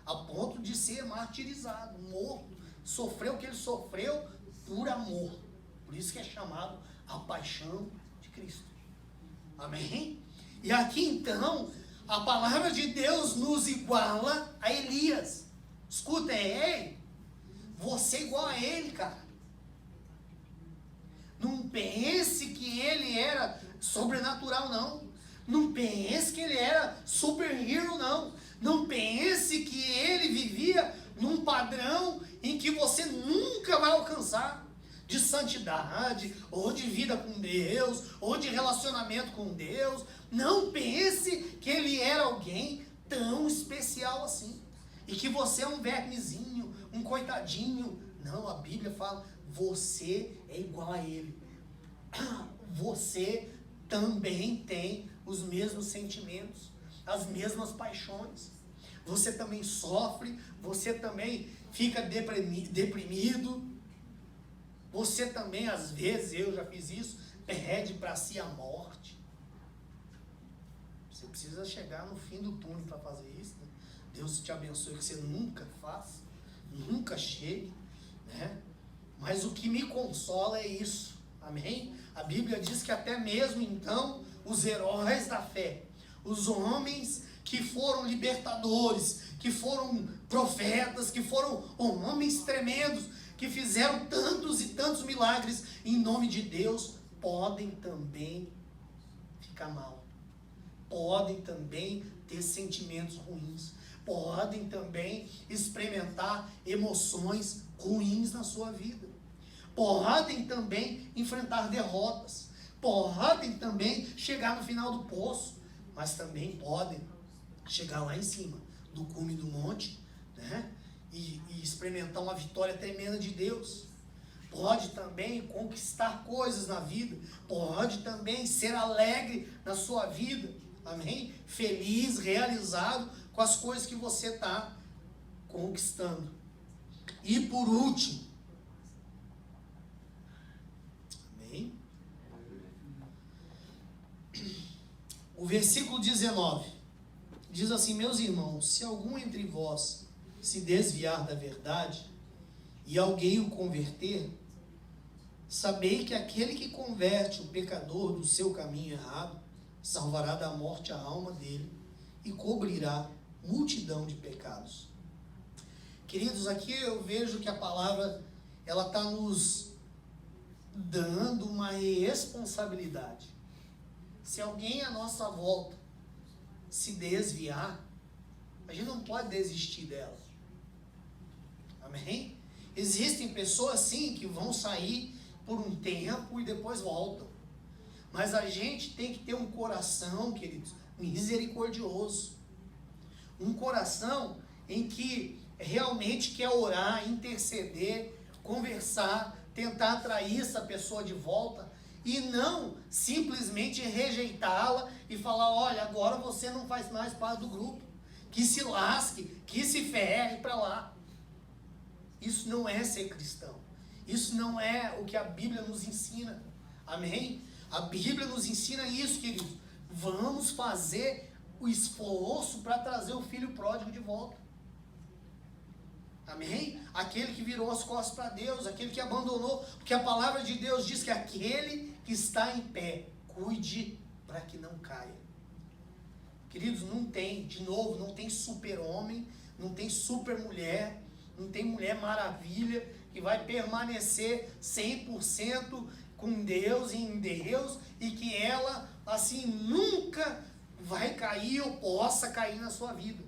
A ponto de ser martirizado, morto. Sofreu o que ele sofreu por amor. Por isso que é chamado a paixão de Cristo. Amém? E aqui então, a palavra de Deus nos iguala a Elias. Escuta, é ele. Você é igual a ele, cara. Não pense que ele era sobrenatural, não. Não pense que ele era superhero, não. Não pense que ele vivia num padrão em que você nunca vai alcançar. De santidade, ou de vida com Deus, ou de relacionamento com Deus. Não pense que ele era alguém tão especial assim. E que você é um vermezinho, um coitadinho. Não, a Bíblia fala, você é igual a ele. Você também tem os mesmos sentimentos, as mesmas paixões. Você também sofre, você também fica deprimido. Você também, às vezes, eu já fiz isso, pede para si a morte. Você precisa chegar no fim do túnel para fazer isso, né? Deus te abençoe que você nunca faça, nunca chegue, né? Mas o que me consola é isso, amém? A Bíblia diz que até mesmo então, os heróis da fé, os homens que foram libertadores, que foram profetas, que foram homens tremendos, que fizeram tantos e tantos milagres em nome de Deus, podem também ficar mal. Podem também ter sentimentos ruins. Podem também experimentar emoções ruins na sua vida. Podem também enfrentar derrotas. Podem também chegar no final do poço. Mas também podem chegar lá em cima do cume do monte, né? E experimentar uma vitória tremenda de Deus. Pode também conquistar coisas na vida. Pode também ser alegre na sua vida. Amém? Feliz, realizado com as coisas que você está conquistando. E por último, amém? O versículo 19 diz assim: meus irmãos, se algum entre vós se desviar da verdade, e alguém o converter, sabei que aquele que converte o pecador do seu caminho errado, salvará da morte a alma dele, e cobrirá multidão de pecados. Queridos, aqui eu vejo que a palavra, ela está nos dando uma responsabilidade. Se alguém à nossa volta se desviar, a gente não pode desistir dela. Amém? Existem pessoas sim que vão sair por um tempo e depois voltam. Mas a gente tem que ter um coração, queridos, misericordioso. Um coração em que realmente quer orar, interceder, conversar, tentar atrair essa pessoa de volta e não simplesmente rejeitá-la e falar: olha, agora você não faz mais parte do grupo. Que se lasque, que se ferre para lá. Isso não é ser cristão. Isso não é o que a Bíblia nos ensina. Amém? A Bíblia nos ensina isso, queridos. Vamos fazer o esforço para trazer o filho pródigo de volta. Amém? Aquele que virou as costas para Deus, aquele que abandonou. Porque a palavra de Deus diz que aquele que está em pé, cuide para que não caia. Queridos, não tem, de novo, não tem super-homem, não tem super-mulher, não tem mulher maravilha que vai permanecer 100% com Deus e em Deus e que ela, assim, nunca vai cair ou possa cair na sua vida.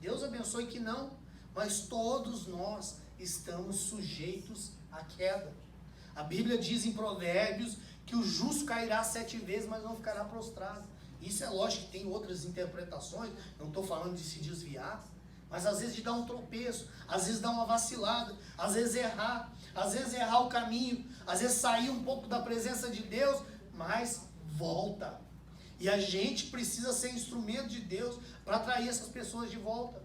Deus abençoe que não, mas todos nós estamos sujeitos à queda. A Bíblia diz em Provérbios que o justo cairá 7 vezes, mas não ficará prostrado. Isso é lógico que tem outras interpretações, não estou falando de se desviar, mas às vezes de dar um tropeço, às vezes dar uma vacilada, às vezes errar o caminho, às vezes sair um pouco da presença de Deus, mas volta. E a gente precisa ser instrumento de Deus para atrair essas pessoas de volta.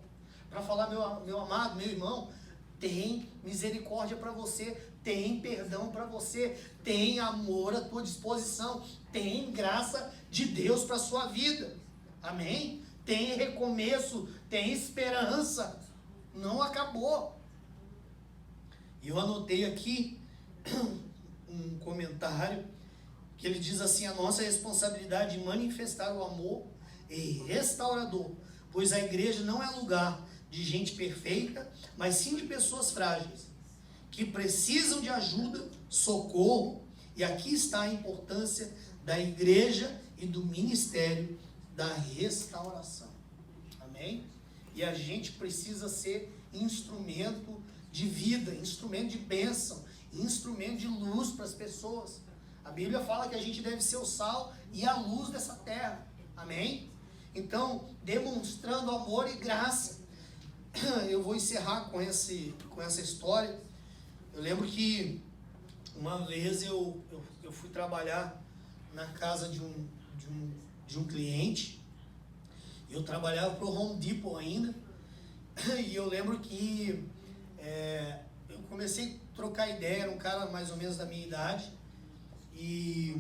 Para falar, meu amado, meu irmão, tem misericórdia para você, tem perdão para você, tem amor à tua disposição, tem graça de Deus para a sua vida. Amém? Tem recomeço, tem esperança. Não acabou. E eu anotei aqui um comentário que ele diz assim: a nossa responsabilidade de manifestar o amor é restaurador, pois a igreja não é lugar de gente perfeita, mas sim de pessoas frágeis, que precisam de ajuda, socorro, e aqui está a importância da igreja e do ministério da restauração. Amém? E a gente precisa ser instrumento de vida, instrumento de bênção, instrumento de luz para as pessoas. A Bíblia fala que a gente deve ser o sal e a luz dessa terra. Amém? Então, demonstrando amor e graça. Eu vou encerrar com essa história. Eu lembro que uma vez eu fui trabalhar na casa de um cliente. Eu trabalhava para o Home Depot ainda. E eu lembro que eu comecei a trocar ideia, era um cara mais ou menos da minha idade. E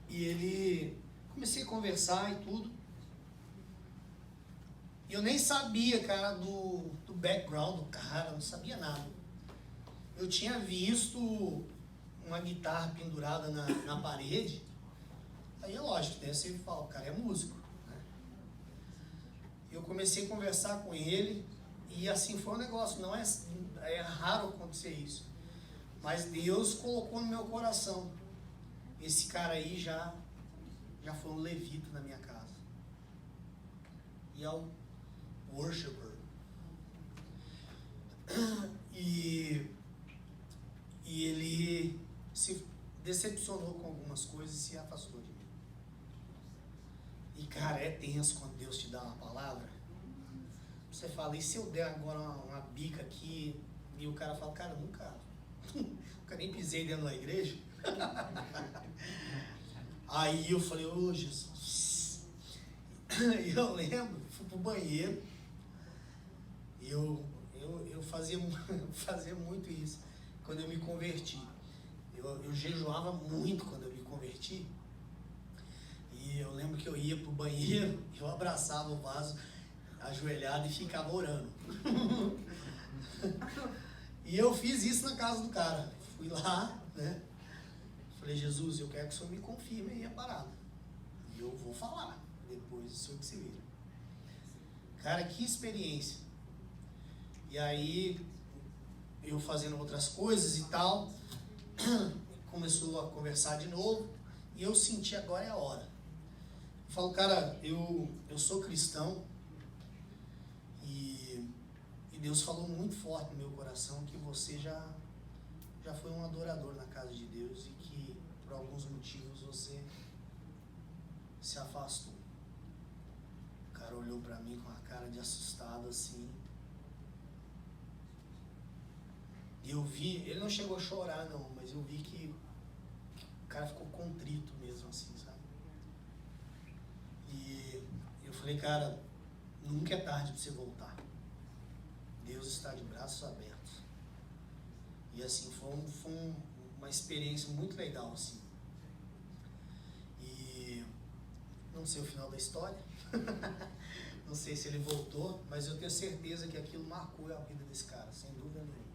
ele... comecei a conversar e tudo. E eu nem sabia, cara, do background do cara, não sabia nada. Eu tinha visto uma guitarra pendurada na parede. Aí é lógico, né? Você fala, o cara é músico, né? Eu comecei a conversar com ele e assim foi um negócio. Não é raro acontecer isso. Mas Deus colocou no meu coração. Esse cara aí já foi um levita na minha casa. E é um worshiper. E ele se decepcionou com algumas coisas e se afastou de mim. E cara, é tenso quando Deus te dá uma palavra. Você fala, e se eu der agora uma bica aqui? E o cara fala, cara, nunca nem pisei dentro da igreja. Aí eu falei, ô Jesus. E eu lembro, fui pro banheiro. E eu fazia muito isso quando eu me converti. Eu jejuava muito quando eu me converti. E eu lembro que eu ia pro banheiro, eu abraçava o vaso ajoelhado e ficava orando. E eu fiz isso na casa do cara. Fui lá, né? Falei, Jesus, eu quero que o Senhor me confirme aí a parada. E eu vou falar. Depois o Senhor que se vira. Cara, que experiência. E aí, eu fazendo outras coisas e tal, começou a conversar de novo. E eu senti, agora é a hora. Eu falo, cara, eu sou cristão. E Deus falou muito forte no meu coração que você já foi um adorador na casa de Deus e que por alguns motivos você se afastou. O cara olhou pra mim com a cara de assustado assim. E eu vi, ele não chegou a chorar não, mas eu vi que o cara ficou contrito mesmo assim, sabe? E eu falei, cara, nunca é tarde pra você voltar. Deus está de braços abertos. E assim, foi uma experiência muito legal, assim. E não sei o final da história. Não sei se ele voltou, mas eu tenho certeza que aquilo marcou a vida desse cara, sem dúvida nenhuma.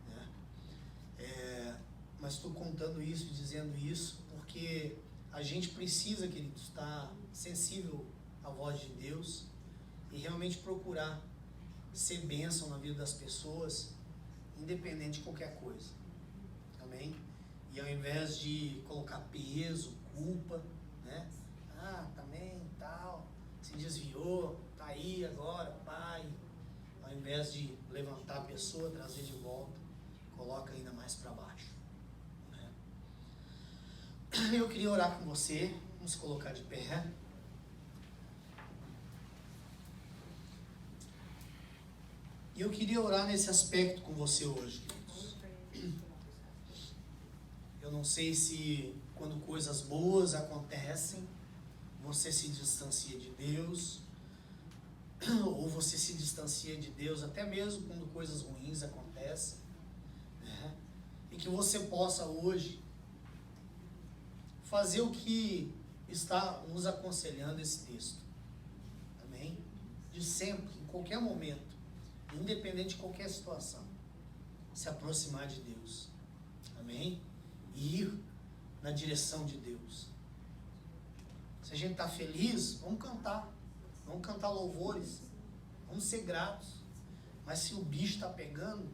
Né? Mas estou contando isso, dizendo isso, porque a gente precisa, querido, estar sensível à voz de Deus e realmente procurar ser bênção na vida das pessoas, independente de qualquer coisa. Amém? E ao invés de colocar peso, culpa, né? Ah, também, tal, se desviou, tá aí agora, pai. Ao invés de levantar a pessoa, trazer de volta, coloca ainda mais para baixo. Né? Eu queria orar com você, vamos colocar de pé. E eu queria orar nesse aspecto com você hoje, queridos. Eu não sei se quando coisas boas acontecem, você se distancia de Deus, ou você se distancia de Deus até mesmo quando coisas ruins acontecem, né? E que você possa hoje fazer o que está nos aconselhando esse texto. Amém? De sempre, em qualquer momento, independente de qualquer situação, se aproximar de Deus. Amém? E ir na direção de Deus. Se a gente está feliz, vamos cantar louvores, vamos ser gratos. Mas se o bicho está pegando,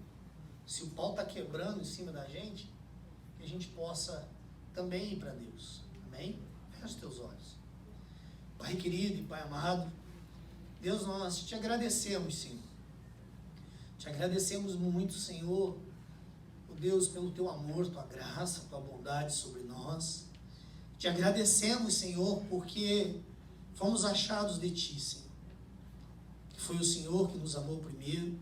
se o pau está quebrando em cima da gente, que a gente possa também ir para Deus. Amém? Fecha os teus olhos. Pai querido e Pai amado, Deus, nós te agradecemos, Senhor. Te agradecemos muito, Senhor, oh Deus, pelo teu amor, tua graça, tua bondade sobre nós. Te agradecemos, Senhor, porque fomos achados de ti, Senhor. Que foi o Senhor que nos amou primeiro.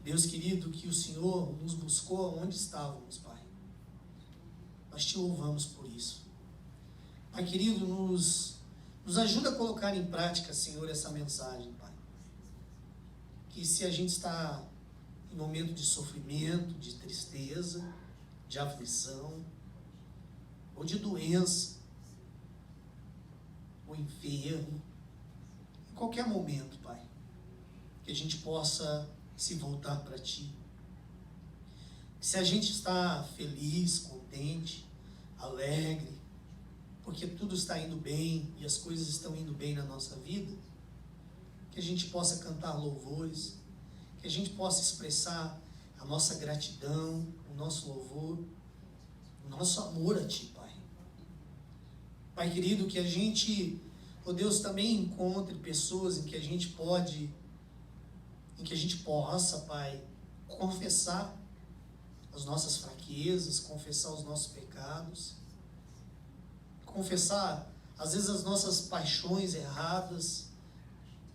Deus querido, que o Senhor nos buscou onde estávamos, Pai. Nós te louvamos por isso. Pai querido, nos ajuda a colocar em prática, Senhor, essa mensagem, Pai. Que se a gente está em momento de sofrimento, de tristeza, de aflição, ou de doença, ou enfermo, em qualquer momento, Pai, que a gente possa se voltar para Ti. Se a gente está feliz, contente, alegre, porque tudo está indo bem e as coisas estão indo bem na nossa vida, que a gente possa cantar louvores, que a gente possa expressar a nossa gratidão, o nosso louvor, o nosso amor a Ti, Pai. Pai querido, que a gente, ó Deus, também encontre pessoas em que a gente possa, Pai, confessar as nossas fraquezas, confessar os nossos pecados, confessar, às vezes, as nossas paixões erradas,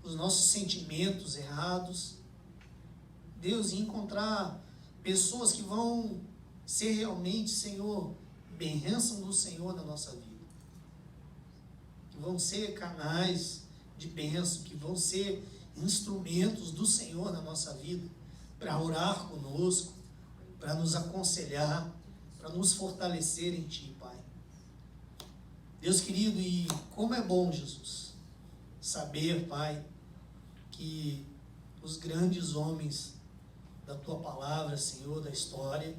os nossos sentimentos errados. Deus, e encontrar pessoas que vão ser realmente, Senhor, bênção do Senhor na nossa vida. Que vão ser canais de bênção, que vão ser instrumentos do Senhor na nossa vida, para orar conosco, para nos aconselhar, para nos fortalecer em Ti, Pai. Deus querido, e como é bom, Jesus, saber, Pai, que os grandes homens da Tua palavra, Senhor, da história,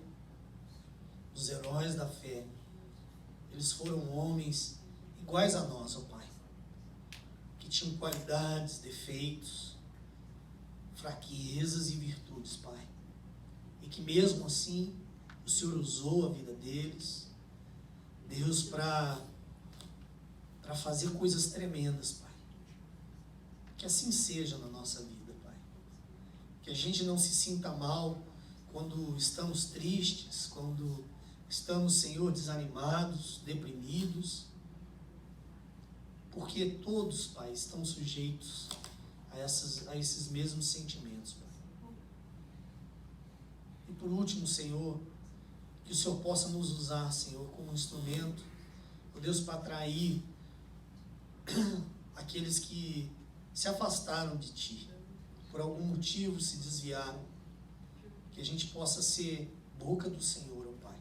os heróis da fé, eles foram homens iguais a nós, ó Pai, que tinham qualidades, defeitos, fraquezas e virtudes, Pai, e que mesmo assim o Senhor usou a vida deles, Deus, para fazer coisas tremendas, Pai. Que assim seja na nossa vida, Pai. Que a gente não se sinta mal quando estamos tristes, quando estamos, Senhor, desanimados, deprimidos, porque todos, Pai, estão sujeitos a esses mesmos sentimentos, Pai. E por último, Senhor, que o Senhor possa nos usar, Senhor, como instrumento, ó Deus, para atrair aqueles que se afastaram de Ti, por algum motivo se desviaram, que a gente possa ser boca do Senhor, ó Pai,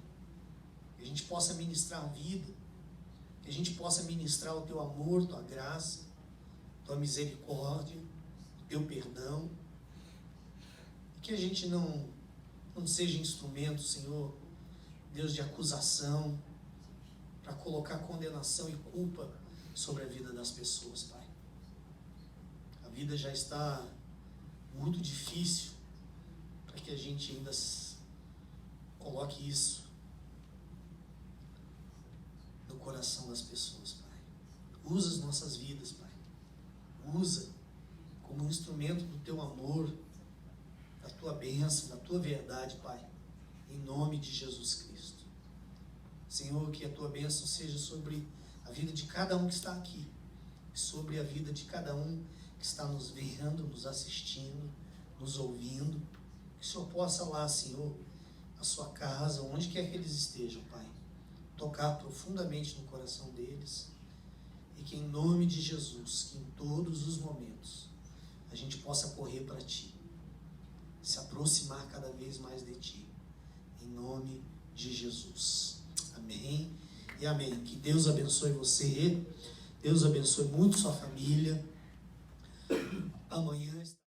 que a gente possa ministrar vida, que a gente possa ministrar o Teu amor, Tua graça, Tua misericórdia, o Teu perdão, e que a gente não seja instrumento, Senhor, Deus, de acusação, para colocar condenação e culpa sobre a vida das pessoas, Pai. A vida já está muito difícil para que a gente ainda coloque isso no coração das pessoas, Pai. Usa as nossas vidas, Pai. Usa como um instrumento do Teu amor, da Tua bênção, da Tua verdade, Pai. Em nome de Jesus Cristo. Senhor, que a Tua bênção seja sobre a vida de cada um que está aqui, sobre a vida de cada um que está nos vendo, nos assistindo, nos ouvindo. Que o Senhor possa lá, Senhor, a sua casa, onde quer que eles estejam, Pai, tocar profundamente no coração deles. E que em nome de Jesus, que em todos os momentos, a gente possa correr para Ti, se aproximar cada vez mais de Ti. Em nome de Jesus. Amém e amém. Que Deus abençoe você. Deus abençoe muito sua família. Amanhã